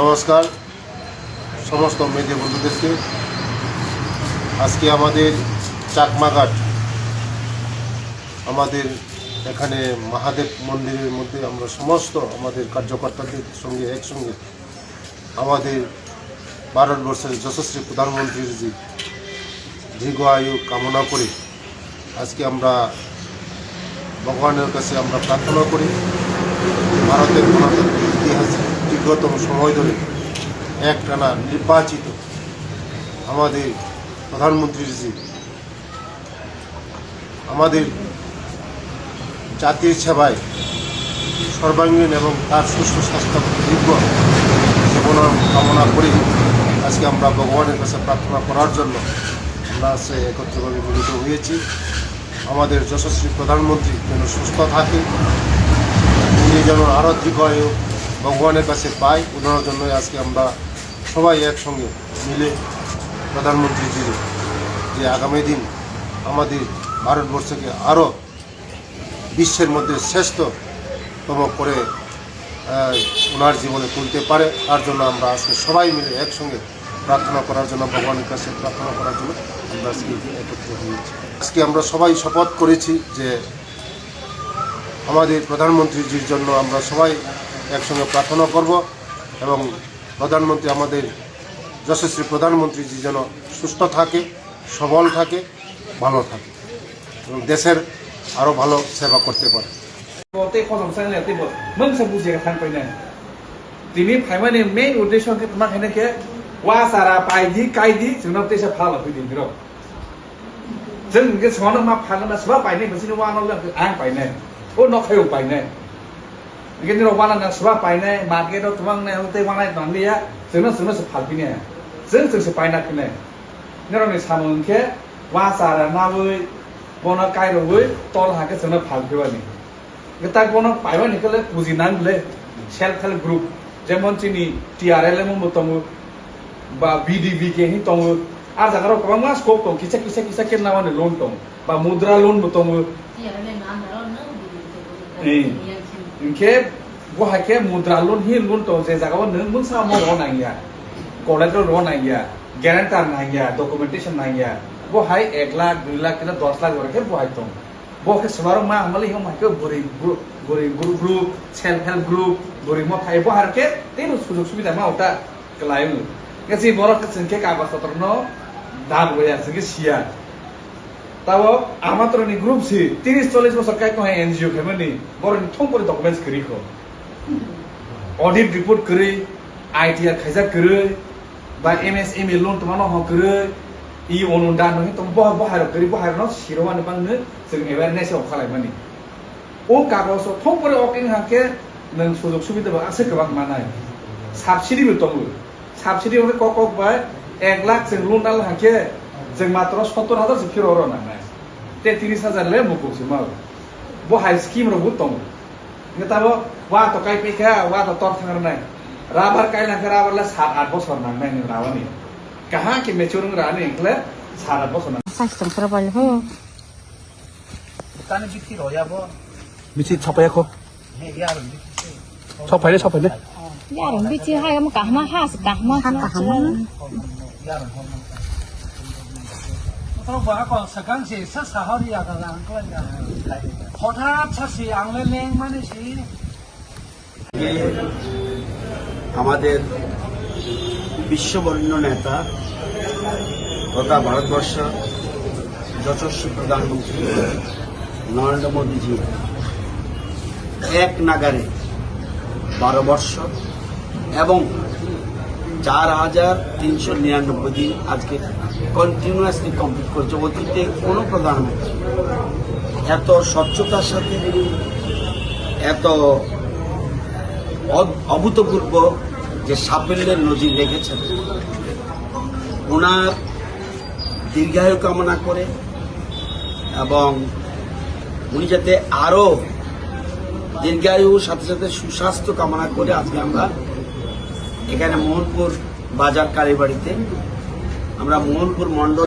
নমস্কার সমস্ত মেয়ে বন্ধুদেরকে। আজকে আমাদের চাকমাঘাট আমাদের এখানে মহাদেব মন্দিরের মধ্যে আমরা সমস্ত আমাদের কার্যকর্তাদের সঙ্গে একসঙ্গে আমাদের ভারতবর্ষের যশস্বী প্রধানমন্ত্রীর যে দীর্ঘ আয়ু কামনা করে আজকে আমরা ভগবানের কাছে আমরা প্রার্থনা করি ভারতের গণতান্ত্রিক ইতিহাসে দীর্ঘতম সময় ধরে একটানা নির্বাচিত আমাদের প্রধানমন্ত্রীজি আমাদের জাতির সেবায় সর্বাঙ্গীন এবং তার সুস্থ স্বাস্থ্য দীর্ঘ জীবন কামনা করি আজকে আমরা ভগবানের কাছে প্রার্থনা করার জন্য আমরা আজকে একত্রভাবে মিলিত হয়েছি। আমাদের যশস্বী প্রধানমন্ত্রী যেন সুস্থ থাকে, উনি যেন আরও দীর্ঘায়ু ভগবানের কাছে পাই, ওনার জন্য আজকে আমরা সবাই একসঙ্গে মিলে প্রধানমন্ত্রীজির যে আগামী দিন আমাদের ভারতবর্ষকে আরও বিশ্বের মধ্যে শ্রেষ্ঠতম করে ওনার জীবনে তুলতে পারে, তার জন্য আমরা আজকে সবাই মিলে একসঙ্গে প্রার্থনা করার জন্য ভগবানের কাছে প্রার্থনা করার জন্য আমরা আজকে একত্রিত হয়েছি। আজকে আমরা সবাই শপথ করেছি যে আমাদের প্রধানমন্ত্রীজির জন্য আমরা সবাই একসঙ্গে প্রার্থনা করব এবং প্রধানমন্ত্রী আমাদের যশস্বী প্রধানমন্ত্রীজি যেন সুস্থ থাকে, সবল থাকে, ভালো থাকে এবং দেশের আরও ভালো সেবা করতে পারে। मेन उद्देश्य के वा सारा पाइदी काइदी जोंनाव तेसा फाला फैदों बिराव जों के सवानो मा फागोना सबा पाइनाय मोनसे वानाव आं पाइनाय ओ नखायो पाइनाय गेनि वाना ना सबा पाइनाय मार्केटआव तुमां ने होते वानाय दानलिया जोंनो से फालफिने जों से पाइना फिने नेरनि सामोन के वा सारा नावै बना काइरवै तल हाके जोंनो फालफिबानि गता बना पाइबानि कले बुजिनांगले सेल्फ हेल्प ग्रुप जेमन चिनि टीआरएल एम तंगो बा बीडीबी के ही तंगो आर जागाराव गोबां मा स्कोप दं किसा के नामानो लोन दं बा मुद्रा लोन बो दं इनके बहाके मुद्रा लोन ही लोन दं जे जागाव नों मोनसा मावो नागिया कलेक्टर रो नागिया ग्यारान्टार नागिया डकुमेन्टेशन नागिया बहाय 1 लाख 2 लाख किना 10 लाख वरके बहाय दं बहाके सबारो मा हमले हम माके बोरै ग्रुप सेल्फ हेल्प ग्रुप बोरै मा फाय बहारके तेनो सुजुग सुबिदा मा उता कलायु kasi borok ke kagas patrno dab goya sege sia tawo amatro ni group si 30-40 bosor kai ko NGO khamani bor ni thong pore documents kri ko audit report kri ITR khaisa kri ba MSME loan tomano ho kri I onundan no tom bahar kri bahar no siromani bangno sing awareness of khalai mani o kagas thong pore oking hake nang sujog subida ba ase kebak manai subsidy bo tongo साबसिडी होने Kock bye 1 lakh से loan डाल हाके जों मात्र 70,000 से फिर और ना ते 30,000 ले मुको से मा बो हाई स्कीम रो बुतम नेताबो वा तो काई पेखा वा तो तोर थांगर नाय राबार काई ना राबार ला 7-8 बছর ना नाय रावानी कहां के मेच्योर राने एकले 7-8 बছর ना साइसम सरबल हो ताने बिथि रोयाबो बिथि छपायखो हे यार छपायले यार बिची हाय हम कहमा हास कहमा कहमा तो बाहा को सगां से साहारिया का आंकलन हठाৎ सासी आंगले लें माने सी আমাদের বিশ্ববরেণ্য নেতা তথা ভারতবর্ষ যশস্বী প্রধানমন্ত্রী নরেন্দ্র মোদীজি এক নাগারে 12 বর্ষ এবং 4,399 দিন আজকে কন্টিনিউয়াসলি কমপ্লিট করছে। অতীতে কোনো প্রধানমন্ত্রী এত স্বচ্ছতার সাথে এত অভূতপূর্ব যে সাফল্যের নজির রেখেছেন, ওনার দীর্ঘায়ু কামনা করে এবং উনি যাতে আরও দীর্ঘায়ুর সাথে সাথে সুস্বাস্থ্য কামনা করে আজকে আমরা এখানে মোহনপুর বাজার কালীবাড়িতে আমরা মোহনপুর মন্ডল